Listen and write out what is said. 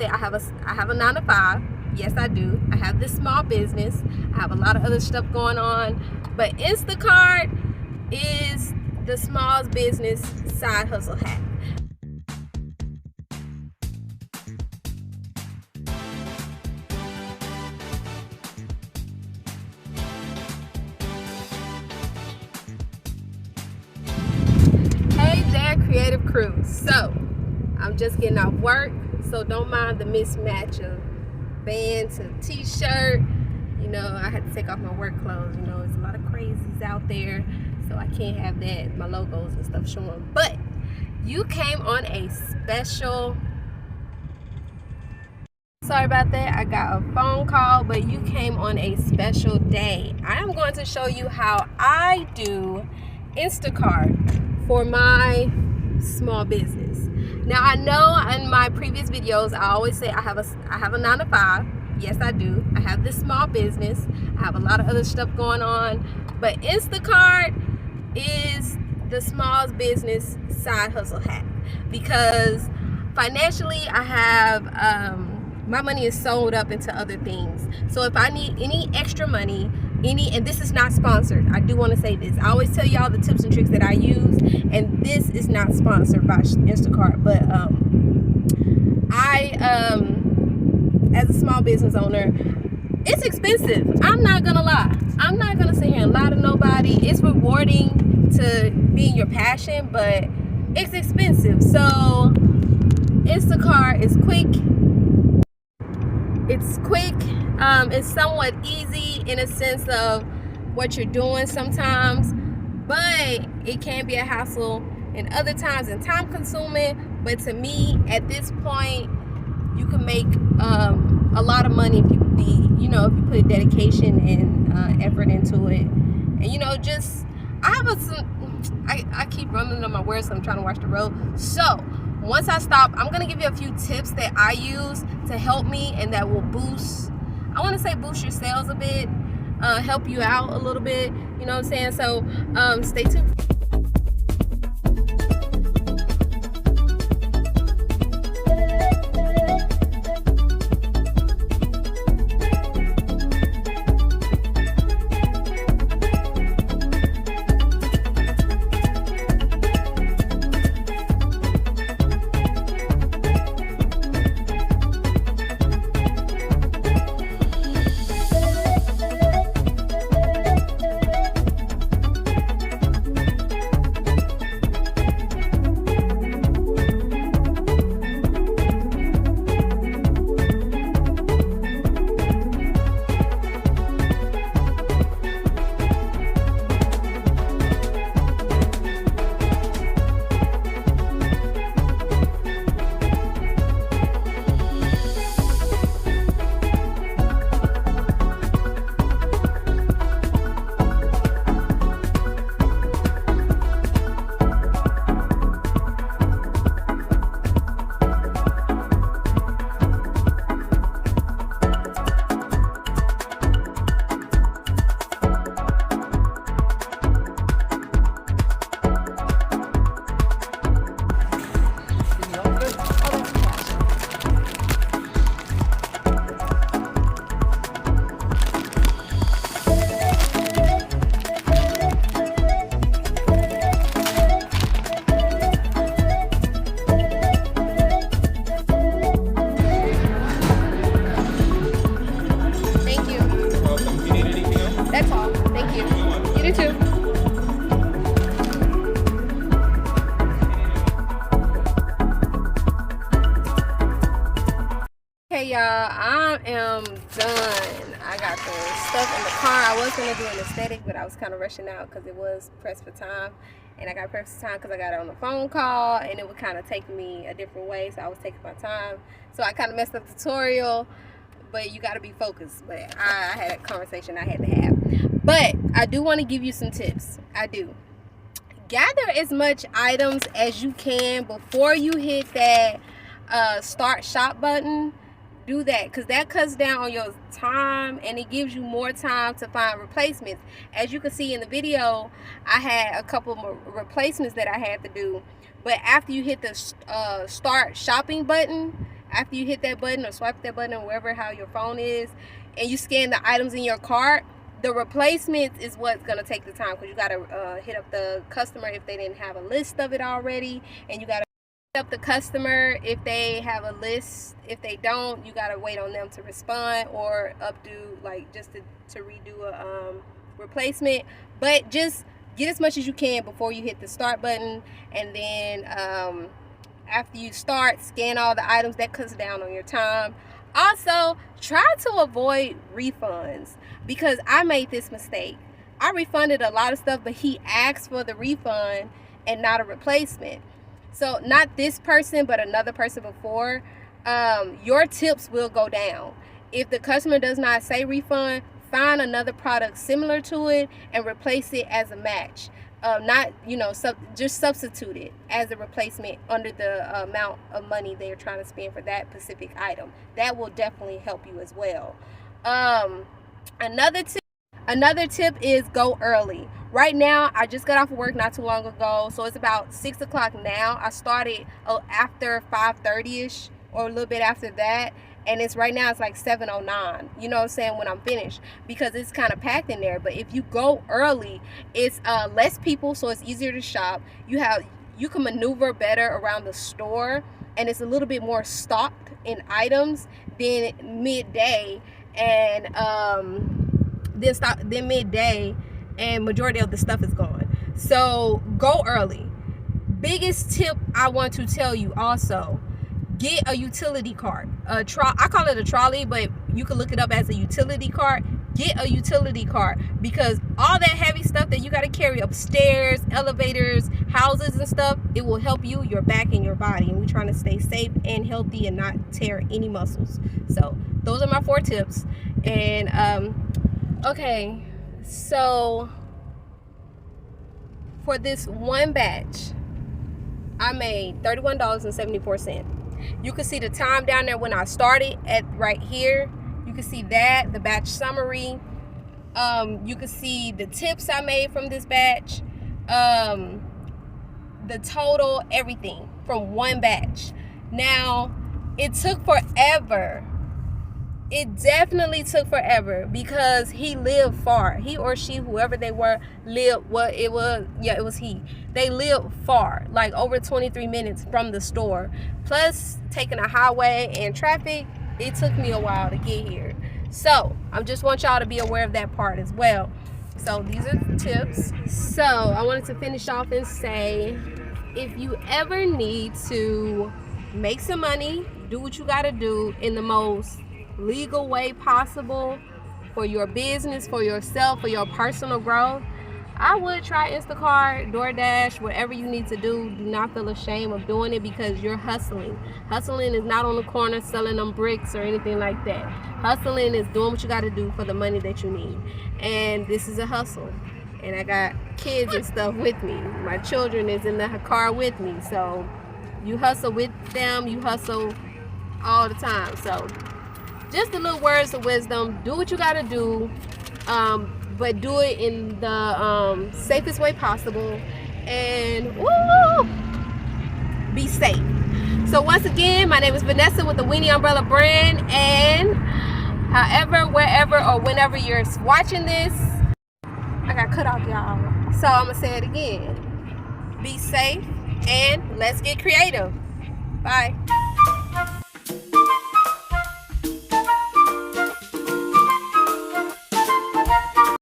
I have a 9 to 5. Yes, I do. I have this small business. I have a lot of other stuff going on, but Instacart is the small business side hustle hack. Hey there, creative crew. So I'm just getting off work, so don't mind the mismatch of band to t-shirt. You know, I had to take off my work clothes. You know, there's a lot of crazies out there, so I can't have that, my logos and stuff showing. But you came on a special, sorry about that, I got a phone call, but you came on a special day. I am going to show you how I do Instacart for my small business. Now, I know in my previous videos I always say I have a 9 to 5. Yes, I do. I have this small business. I have a lot of other stuff going on, but Instacart is the small business side hustle hack, because financially I have my money is sold up into other things. So if I need any extra money, and this is not sponsored, I do want to say this, I always tell y'all the tips and tricks that I use, and this is not sponsored by Instacart, but as a small business owner, it's expensive. I'm not gonna lie. I'm not gonna sit here and lie to nobody. It's rewarding to be in your passion, but it's expensive. So Instacart is quick. It's quick. It's somewhat easy in a sense of what you're doing sometimes, but it can be a hassle in other times and time consuming. But to me, at this point, you can make a lot of money if if you put dedication and effort into it. And I keep running on my words, so I'm trying to watch the road. So once I stop, I'm gonna give you a few tips that I use to help me, and that will boost your sales a bit, help you out a little bit, you know what I'm saying? So stay tuned. That's all. Thank you. You do too. Okay, y'all, I am done. I got the stuff in the car. I was going to do an aesthetic, but I was kind of rushing out because it was pressed for time. And I got pressed for time because I got it on a phone call, and it would kind of take me a different way, so I was taking my time. So I kind of messed up the tutorial, but you got to be focused. But I had a conversation I had to have. But I do want to give you some tips. I do. Gather as much items as you can before you hit that start shop button. Do that, because that cuts down on your time and it gives you more time to find replacements. As you can see in the video, I had a couple more replacements that I had to do, but after you hit the start shopping button, after you hit that button or swipe that button or wherever how your phone is, and you scan the items in your cart, the replacements is what's going to take the time, because you got to hit up the customer if they didn't have a list of it already, and you got to hit up the customer if they have a list. If they don't, you got to wait on them to respond or updo, like just to redo a replacement. But just get as much as you can before you hit the start button, and then after you start, scan all the items. That cuts down on your time. Also, try to avoid refunds, because I made this mistake. I refunded a lot of stuff, but he asked for the refund and not a replacement. So not this person, but another person before. Your tips will go down. If the customer does not say refund, find another product similar to it and replace it as a match. Not, just substitute it as a replacement under the amount of money they're trying to spend for that specific item. That will definitely help you as well. Another tip is go early. Right now, I just got off of work not too long ago, so it's about 6 o'clock now. I started after 5:30ish, or a little bit after that, and it's right now it's like 7:09, you know what I'm saying, when I'm finished, because it's kind of packed in there. But if you go early, it's less people, so it's easier to shop. You can maneuver better around the store, and it's a little bit more stocked in items than midday, and then midday, and majority of the stuff is gone. So go early. Biggest tip I want to tell you also, get a utility cart. I call it a trolley, but you can look it up as a utility cart. Get a utility cart, because all that heavy stuff that you got to carry upstairs, elevators, houses and stuff, it will help you, your back and your body. And we're trying to stay safe and healthy and not tear any muscles. So those are my 4 tips. And okay, so for this one batch, I made $31.74. You can see the time down there when I started at right here. You can see that, the batch summary. You can see the tips I made from this batch, the total, everything from one batch. Now, it took forever. It definitely took forever, because he lived far. He or she, whoever they were, they lived far, like over 23 minutes from the store. Plus, taking a highway and traffic, it took me a while to get here. So, I just want y'all to be aware of that part as well. So, these are the tips. So, I wanted to finish off and say, if you ever need to make some money, do what you gotta do in the most legal way possible for your business, for yourself, for your personal growth, I would try Instacart, DoorDash, whatever you need to do. Do not feel ashamed of doing it, because you're hustling. Hustling is not on the corner selling them bricks or anything like that. Hustling is doing what you got to do for the money that you need. And this is a hustle. And I got kids and stuff with me. My children is in the car with me. So you hustle with them. You hustle all the time. So just the little words of wisdom. Do what you got to do. But do it in the safest way possible, and be safe. So once again, my name is Vanessa with the Winnie Umbrella Brand, and however, wherever, or whenever you're watching this, I got cut off, y'all. So I'm gonna say it again. Be safe, and let's get creative. Bye.